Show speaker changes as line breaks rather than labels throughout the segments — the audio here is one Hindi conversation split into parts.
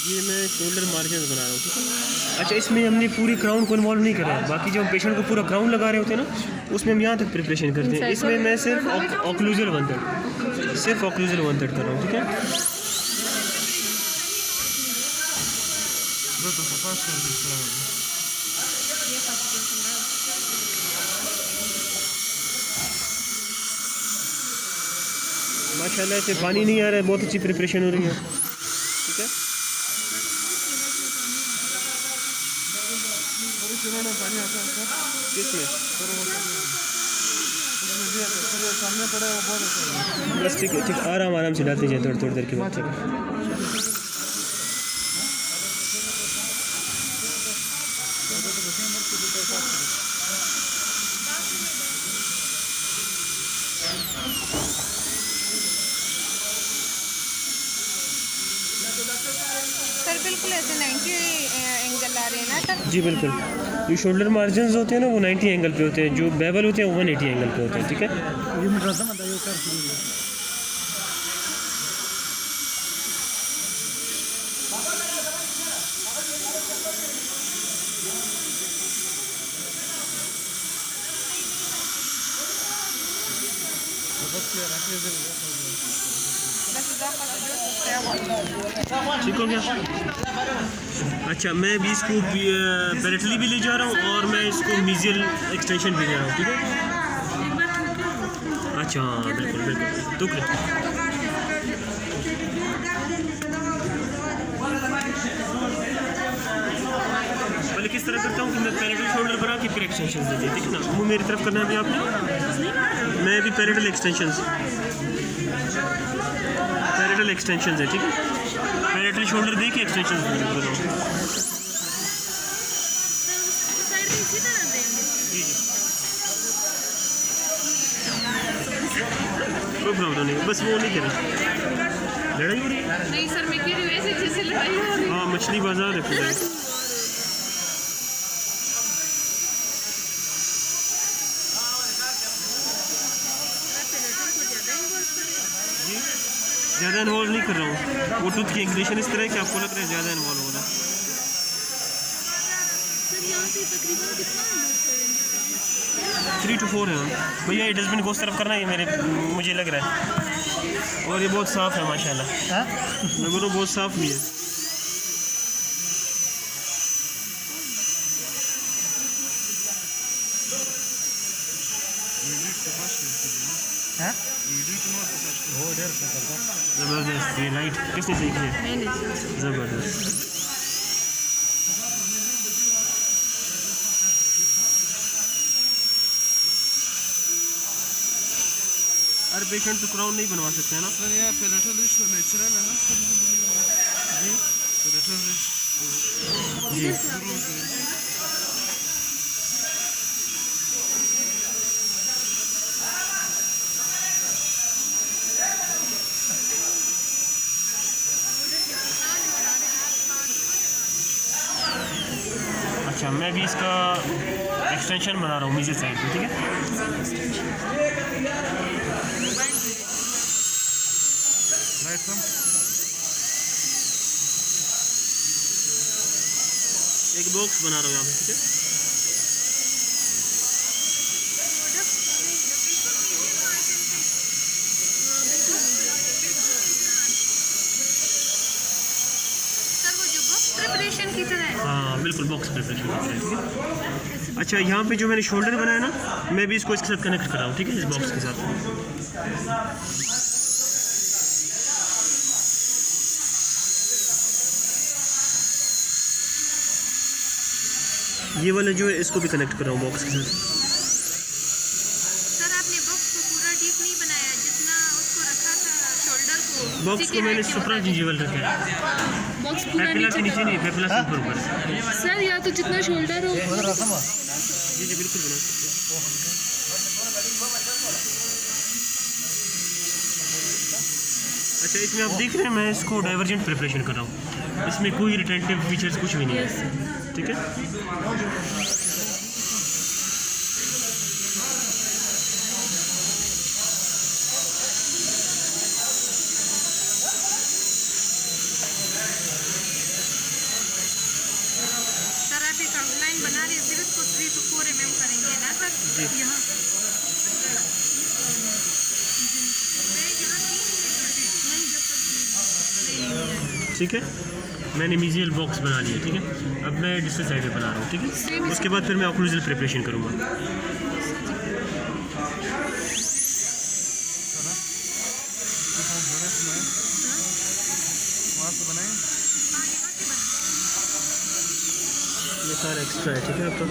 ये मैं शोल्डर मार्जिन बना रहा हूँ, ठीक है। अच्छा, इसमें हमने पूरी क्राउन को इन्वॉल्व नहीं करा है। बाकी जब हम पेशेंट को पूरा क्राउन लगा रहे होते हैं ना, उसमें हम यहाँ तक प्रिपरेशन करते हैं। इसमें मैं सिर्फ ऑक्लूजल 1/3 कर रहा हूँ, ठीक है। माशाल्लाह से पानी नहीं आ रहा है, बहुत अच्छी प्रिपरेशन हो रही है, ठीक है। बस ठीक है, ठीक, आराम से डालते जाए थोड़ी देर के बाद, ठीक है।
सर बिल्कुल ऐसे 90 एंगल आ रहे हैं ना सर? जी
बिल्कुल। जो शोल्डर मार्जिन होते हैं ना वो 90 एंगल पे होते हैं, जो बेवल होते हैं वो 180 एंगल पे होते हैं, ठीक है। ठीक हो गया। अच्छा, मैं भी इसको पैरेटली भी ले जा रहा हूँ और मैं इसको मीजियल एक्सटेंशन भी ले रहा हूँ, ठीक है। अच्छा हाँ, बिल्कुल तो पहले किस तरह करता हूँ कि मैं पैरेटल शोल्डर बना के फिर एक्सटेंशन दे दिए, ठीक है ना। वो मेरी तरफ करना है भी आपने, मैं भी पैरेटल एक्सटेंशन है, ठीक है। पैरेटल शोल्डर दे के एक्सटेंशन बनाऊँ। जी कोई प्रॉब्लम नहीं, बस वो नहीं करें। लड़ाई हो रही है?
नहीं सर, मैं कह रही हूँ ऐसे जैसे लड़ाई हो रही है।
हाँ, मछली बाजार है पूरा। ज़्यादा इन्वॉल्व नहीं कर रहा हूँ, वो टूथ की इंग्रेशन इस तरह है कि आपको लग रहा है ज़्यादा इन्वॉल्व हो रहा है। 3 to 4 है भैया। ये डस्टबिन को उस तरफ करना है मुझे लग रहा है। और ये बहुत साफ़ है माशाल्लाह, मैं बोलूँ बहुत साफ़ भी है। ज़बरदस्त, ये लाइट किसने सीखी है? ज़बरदस्त। हर पेशेंट तो क्राउन नहीं बनवा सकते हैं ना सर। यह पैरेटल रिच नेचुरल है ना सर? जी पैरेटल रिच जी। अच्छा, मैं भी इसका एक्सटेंशन बना रहा हूँ नीचे साइड पे, ठीक है। एक बॉक्स बना रहा हूँ यहाँ पे, ठीक है।
प्रिपरेशन की तरह है।
हाँ बिल्कुल, बॉक्स प्रिपरेशन की तरह, ठीक है। अच्छा, यहाँ पे जो मैंने शोल्डर बनाया ना, मैं भी इसको इसके साथ कनेक्ट कर रहा हूँ, ठीक है, इस बॉक्स के साथ। ये वाला जो है इसको भी कनेक्ट कर रहा हूँ बॉक्स के साथ।
सर आपने बॉक्स को पूरा डीप नहीं बनाया, जितना उसको रखा था शोल्डर को।
बॉक्स को मैंने सुप्रा जिंजीवल रखा है।
बॉक्स पूरा
नीचे नहीं, पेपला से ऊपर
सर, या तो जितना शोल्डर हो।
जी बिल्कुल बना सकते हैं। अच्छा, इसमें आप देख रहे हैं मैं इसको डाइवर्जेंट प्रिपरेशन कर रहा हूँ, इसमें कोई रिटेंटिव फीचर्स कुछ भी नहीं है, ठीक है।
तो 4 mm करेंगे ना सर यहाँ
ठीक है। मैंने मीजियल बॉक्स बना लिया, ठीक है। अब मैं डिस्टल साइड पे बना रहा हूँ, ठीक है। उसके बाद फिर मैं ऑक्लूजल प्रिपरेशन करूँगा। ये सारा एक्स्ट्रा है, ठीक है आपका।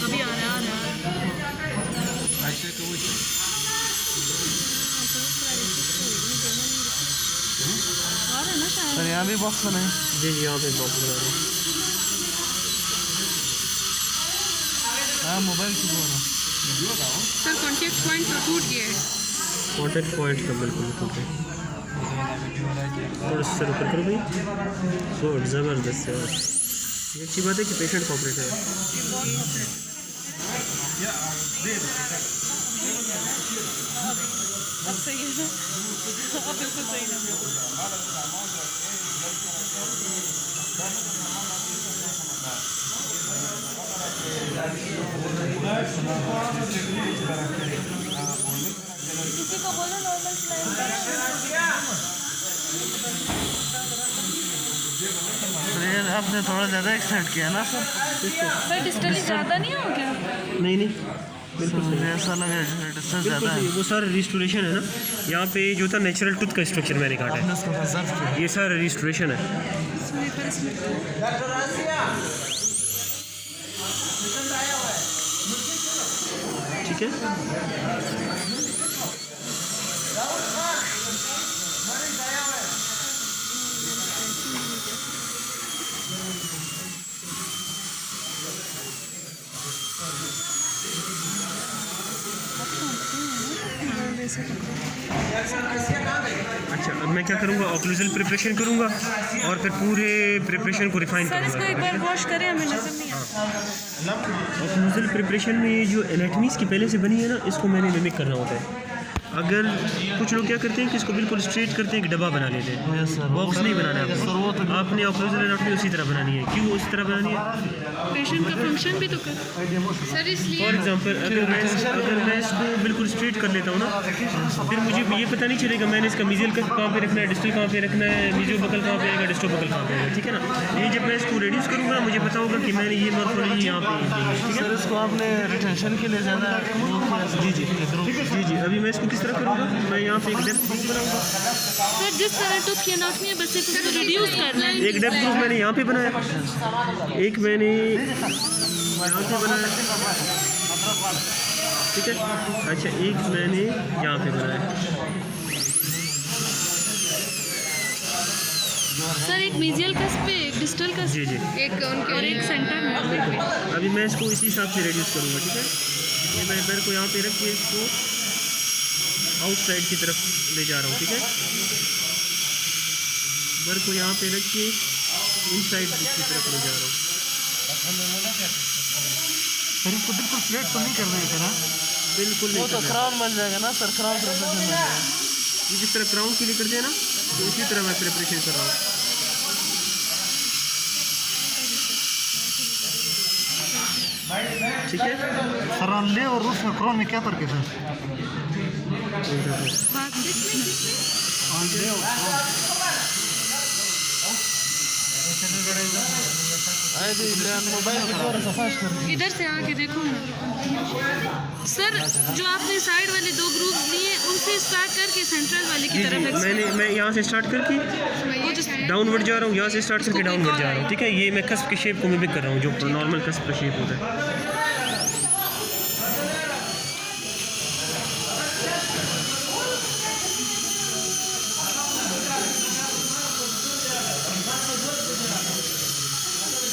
अभी आ रहा है
सर यहाँ भी बॉक्स बनाए।
जी जी, यहाँ पे बॉक्स बना रहा हूँ।
हाँ मोबाइल की बोल रहा हूँ
सर। कॉन्टेक्ट पॉइंट तो टूट गया है।
कॉन्टेक्ट पॉइंट का बिल्कुल टूट गया। थोड़ा सा ऊपर करो भाई। गुड, ज़बरदस्त है। ये अच्छी बात है कि पेशेंट कोऑपरेट है।
अब सही है ना? अब बिल्कुल सही है। किसी को बोलो नॉर्मल
सर आपने थोड़ा ज़्यादा एक्सटेंड किया ना सर।
सर डिस्टेंस ज़्यादा नहीं हो गया?
नहीं नहीं, बिल्कुल
मुझे
सही।
ऐसा लगा डिस्टेंस
बिल्कुल
ज़्यादा है।
सही। वो सारा रिस्टोरेशन है ना, यहाँ पे जो था नेचुरल टूथ का स्ट्रक्चर मैंने काटा
आपने
है।
इसको प्रिजर्व किया।
ये सारा रिस्टोरेशन है, ठीक है। अच्छा, अब मैं क्या करूँगा, ऑक्लूजल प्रिपरेशन करूँगा और फिर पूरे प्रिपरेशन को रिफाइन
सर इसको एक
करूँगा।
बार वॉश करें, हमें नजर नहीं आता।
ऑक्लूजल प्रिपरेशन में ये जो एनाटमीज़ की पहले से बनी है ना, इसको मैंने मिमिक करना होता है। अगर कुछ लोग क्या करते हैं कि इसको बिल्कुल स्ट्रेट करते हैं, एक डब्बा बना लेते हैं।
यस सर,
बॉक्स नहीं बनाना है
सर, वो तो
आपको। आपने ऑक्लूजल एनाटमी उसी तरह बनानी है। क्यों उसी तरह बनानी है?
पेशेंट का फंक्शन भी तो कर सर, इसलिए
फॉर एग्जांपल अगर मैं इसको बिल्कुल स्ट्रेट कर लेता हूँ ना, फिर मुझे ये पता नहीं चलेगा मैंने इसका मीजियल कहाँ पे रखना है, डिस्टल कहाँ पे रखना है, मीजियो बकल कहाँ पे रहेगा, डिस्टो बकल कहाँ पे रहेगा, ठीक है ना। ये जब मैं इसको रिड्यूस करूँगा मुझे पता होगा कि मैंने ये मॉर्फोलॉजी यहाँ पे दी है, ठीक है।
सर इसको आपने रिटेंशन के लिए ज़्यादा
जी जी जी जी। अभी मैं इसको किस तरह करूँगा, मैं यहाँ पे एक डेप्थ ग्रुप बनाऊँगा।
सर जिस तरह टूथ की एनाटमी है बस सिर्फ उसको रिड्यूस करना है।
एक डेप्थ ग्रुप मैंने यहाँ पे बनाया, एक मैंने यहाँ पे बनाया, ठीक है। अच्छा, एक मैंने यहाँ पे बनाया।
सर एक मीजियल कस पे, एक डिस्टल कस
जी जी।
एक उनके और एक सेंटर में।
अभी मैं इसको इसी हिसाब से रिड्यूस करूँगा, ठीक है। ये मैं पैर को यहाँ पे रख के इसको आउटसाइड की तरफ ले जा रहा हूँ, ठीक है। बर को यहाँ पे रख के इनसाइड की तरफ ले जा रहा हूँ।
सर इसको बिल्कुल फ्लैट तो नहीं कर रहे थे ना?
बिल्कुल
वो
नहीं
तो
करना है।
क्राउन बन जाएगा ना सर, क्राउन प्रिपरेशन बन जाएगा।
ये जिस तरह क्राउन के लिए करते हैं ना, तो उसी तरह मैं प्रिपरेशन कर रहा हूँ। ठीक है।
सर ले और उसमें क्राउन में क्या फर्क है सर?
इधर से आके देखो ना सर, जो आपने साइड वाले 2 ग्रुप्स लिए उनसे स्टार्ट करके सेंट्रल वाले की
जी
तरफ
जी, मैं यहाँ से स्टार्ट करके
वो जो
डाउनवर्ड जा रहा हूँ, यहाँ से स्टार्ट करके डाउनवर्ड जा रहा हूँ, ठीक है। ये मैं कस्प की शेप को मिमिक कर रहा हूँ, जो नॉर्मल कस्प का शेप होता है।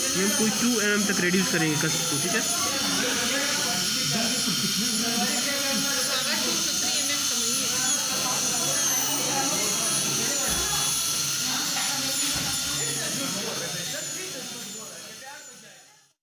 ये हम कोई 2 mm तक रिड्यूस करेंगे कस्प को, ठीक है।